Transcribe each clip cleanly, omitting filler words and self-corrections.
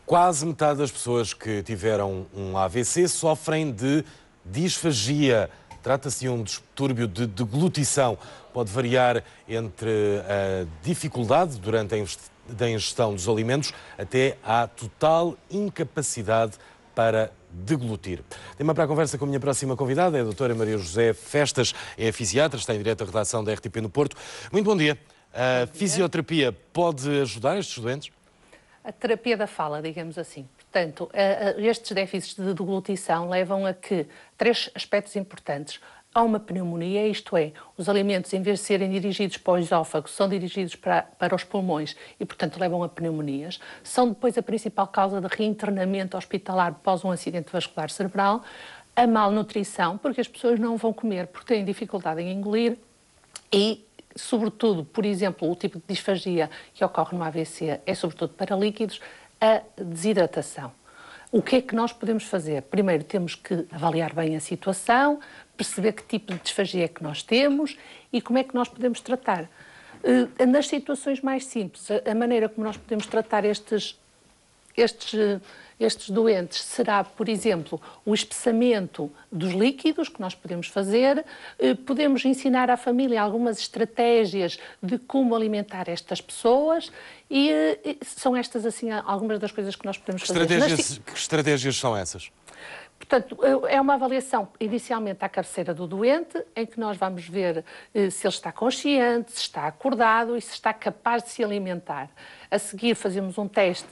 Quase metade das pessoas que tiveram um AVC sofrem de disfagia. Trata-se de um distúrbio de deglutição. Pode variar entre a dificuldade durante a ingestão dos alimentos até à total incapacidade para deglutir. Tema para a conversa com a minha próxima convidada, é a doutora Maria José Festas, é fisiatra, está em direto à redação da RTP no Porto. Muito bom dia. A fisioterapia pode ajudar estes doentes? A terapia da fala, digamos assim. Portanto, estes déficits de deglutição levam a que três aspectos importantes. Há uma pneumonia, isto é, os alimentos, em vez de serem dirigidos para o esófago, são dirigidos para os pulmões e, portanto, levam a pneumonias. São depois a principal causa de reinternamento hospitalar após um acidente vascular cerebral. A malnutrição, porque as pessoas não vão comer porque têm dificuldade em engolir e, sobretudo, por exemplo, o tipo de disfagia que ocorre no AVC é sobretudo para líquidos, a desidratação. O que é que nós podemos fazer? Primeiro temos que avaliar bem a situação, perceber que tipo de disfagia é que nós temos e como é que nós podemos tratar. Nas situações mais simples, a maneira como nós podemos tratar estes doentes será, por exemplo, o espessamento dos líquidos que nós podemos fazer. Podemos ensinar à família algumas estratégias de como alimentar estas pessoas e são estas, assim, algumas das coisas que nós podemos fazer. Que estratégias são essas? Portanto, é uma avaliação inicialmente à cabeceira do doente, em que nós vamos ver se ele está consciente, se está acordado e se está capaz de se alimentar. A seguir fazemos um teste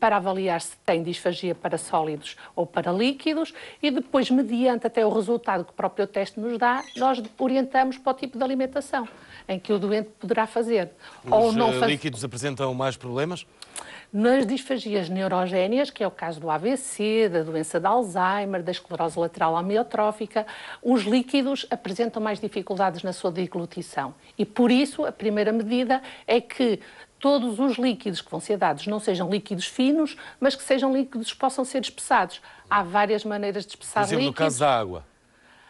para avaliar se tem disfagia para sólidos ou para líquidos e depois, mediante até o resultado que o próprio teste nos dá, nós orientamos para o tipo de alimentação em que o doente poderá fazer. Os líquidos apresentam mais problemas? Nas disfagias neurogénias, que é o caso do AVC, da doença de Alzheimer, da esclerose lateral amiotrófica, os líquidos apresentam mais dificuldades na sua deglutição. E por isso a primeira medida é que todos os líquidos que vão ser dados não sejam líquidos finos, mas que sejam líquidos que possam ser espessados. Há várias maneiras de espessar líquidos. Por exemplo, no caso da água.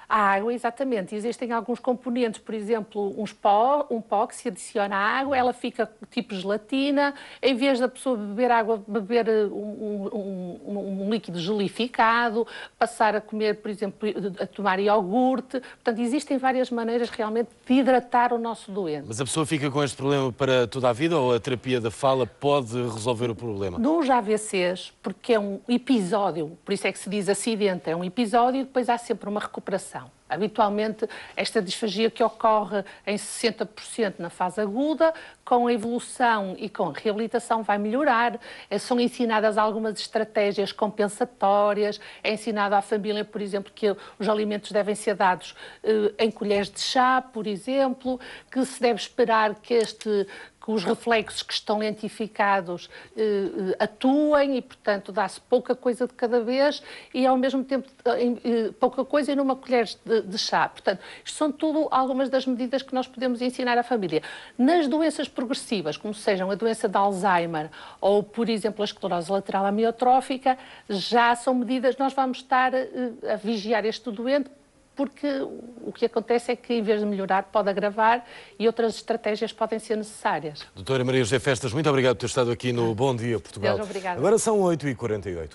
A água, exatamente. Existem alguns componentes, por exemplo, um pó que se adiciona à água, ela fica tipo gelatina. Em vez da pessoa beber água, beber um líquido gelificado, passar a comer, por exemplo, a tomar iogurte. Portanto, existem várias maneiras realmente de hidratar o nosso doente. Mas a pessoa fica com este problema para toda a vida ou a terapia da fala pode resolver o problema? Nos AVCs, porque é um episódio, por isso é que se diz acidente, é um episódio e depois há sempre uma recuperação. Habitualmente, esta disfagia que ocorre em 60% na fase aguda, com a evolução e com a reabilitação vai melhorar. São ensinadas algumas estratégias compensatórias, é ensinado à família, por exemplo, que os alimentos devem ser dados em colheres de chá, por exemplo, que se deve esperar que os reflexos que estão lentificados atuem e, portanto, dá-se pouca coisa de cada vez e, ao mesmo tempo, pouca coisa e numa colher de chá. Portanto, isto são tudo algumas das medidas que nós podemos ensinar à família. Nas doenças progressivas, como sejam a doença de Alzheimer ou, por exemplo, a esclerose lateral amiotrófica, já são medidas, nós vamos estar a vigiar este doente, porque o que acontece é que, em vez de melhorar, pode agravar e outras estratégias podem ser necessárias. Doutora Maria José Festas, muito obrigado por ter estado aqui no Bom Dia Portugal. Deus, obrigada. Agora são 8h48.